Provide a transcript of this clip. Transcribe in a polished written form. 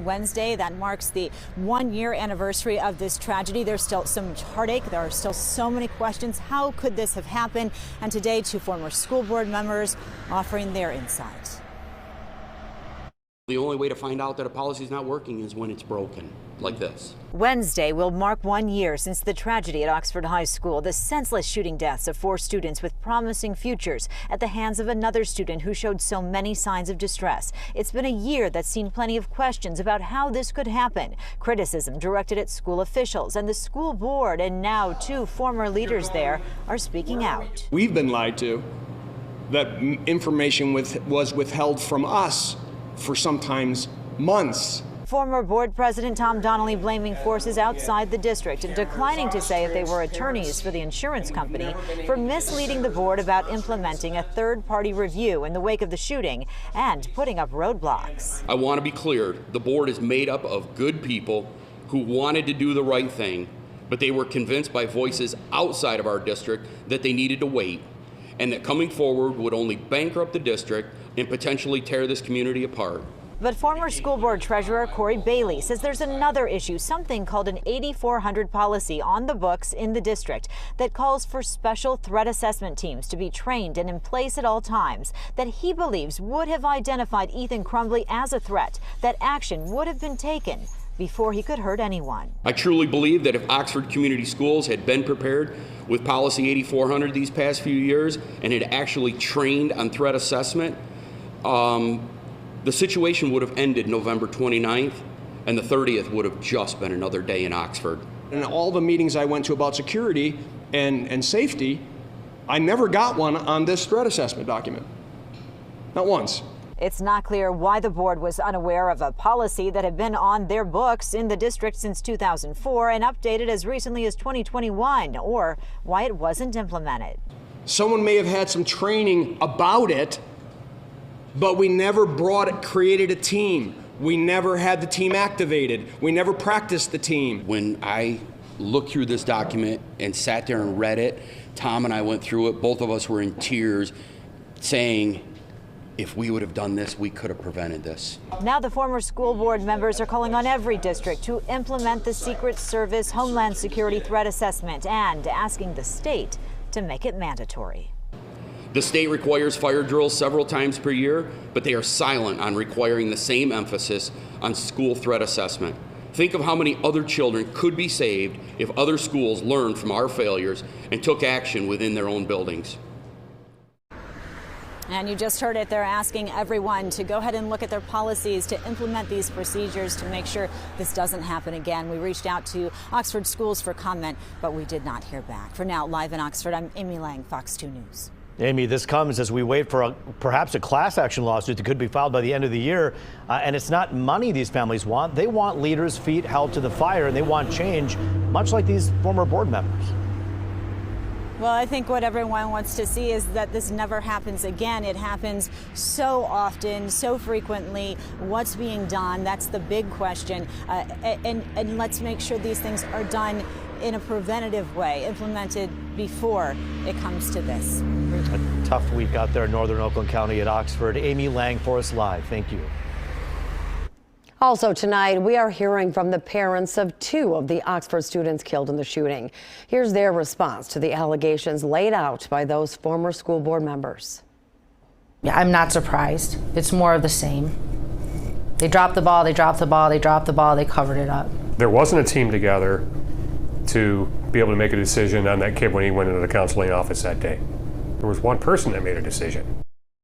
Wednesday. That marks the 1-year anniversary of this tragedy. There's still so much heartache. There are still so many questions. How could this have happened? And today, 2 former school board members offering their insight. The only way to find out that a policy is not working is when it's broken, like this. Wednesday will mark 1 year since the tragedy at Oxford High School, the senseless shooting deaths of 4 students with promising futures at the hands of another student who showed so many signs of distress. It's been a year that's seen plenty of questions about how this could happen, criticism directed at school officials and the school board, and now 2 former leaders there are speaking out. We've been lied to. That information was withheld from us for sometimes months. Former board president Tom Donnelly blaming forces outside the district and declining to say if they were attorneys for the insurance company for misleading the board about implementing a third-party review in the wake of the shooting and putting up roadblocks. I want to be clear, the board is made up of good people who wanted to do the right thing, but they were convinced by voices outside of our district that they needed to wait and that coming forward would only bankrupt the district and potentially tear this community apart. But former school board treasurer Corey Bailey says there's another issue, something called an 8400 policy on the books in the district that calls for special threat assessment teams to be trained and in place at all times, that he believes would have identified Ethan Crumbley as a threat, that action would have been taken before he could hurt anyone. I truly believe that if Oxford Community Schools had been prepared with Policy 8400 these past few years and had actually trained on threat assessment, the situation would have ended November 29th, and the 30th would have just been another day in Oxford. In all the meetings I went to about security and safety, I never got one on this threat assessment document. Not once. It's not clear why the board was unaware of a policy that had been on their books in the district since 2004 and updated as recently as 2021, or why it wasn't implemented. Someone may have had some training about it, but we never created a team. We never had the team activated. We never practiced the team. When I looked through this document and sat there and read it, Tom and I went through it. Both of us were in tears saying, if we would have done this, we could have prevented this. Now the former school board members are calling on every district to implement the Secret Service Homeland Security Threat Assessment and asking the state to make it mandatory. The state requires fire drills several times per year, but they are silent on requiring the same emphasis on school threat assessment. Think of how many other children could be saved if other schools learned from our failures and took action within their own buildings. And you just heard it. They're asking everyone to go ahead and look at their policies, to implement these procedures to make sure this doesn't happen again. We reached out to Oxford schools for comment, but we did not hear back. For now, live in Oxford, I'm Amy Lang, Fox 2 News. Amy, this comes as we wait for perhaps a class action lawsuit that could be filed by the end of the year. And it's not money these families want. They want leaders' feet held to the fire, and they want change, much like these former board members. Well, I think what everyone wants to see is that this never happens again. It happens so often, so frequently. What's being done? That's the big question. And let's make sure these things are done in a preventative way, implemented before it comes to this. A tough week out there in northern Oakland County at Oxford. Amy Lang for us live. Thank you. Also tonight, we are hearing from the parents of 2 of the Oxford students killed in the shooting. Here's their response to the allegations laid out by those former school board members. Yeah, I'm not surprised. It's more of the same. They dropped the ball, they dropped the ball, they dropped the ball, they covered it up. There wasn't a team together to be able to make a decision on that kid when he went into the counseling office that day. There was one person that made a decision.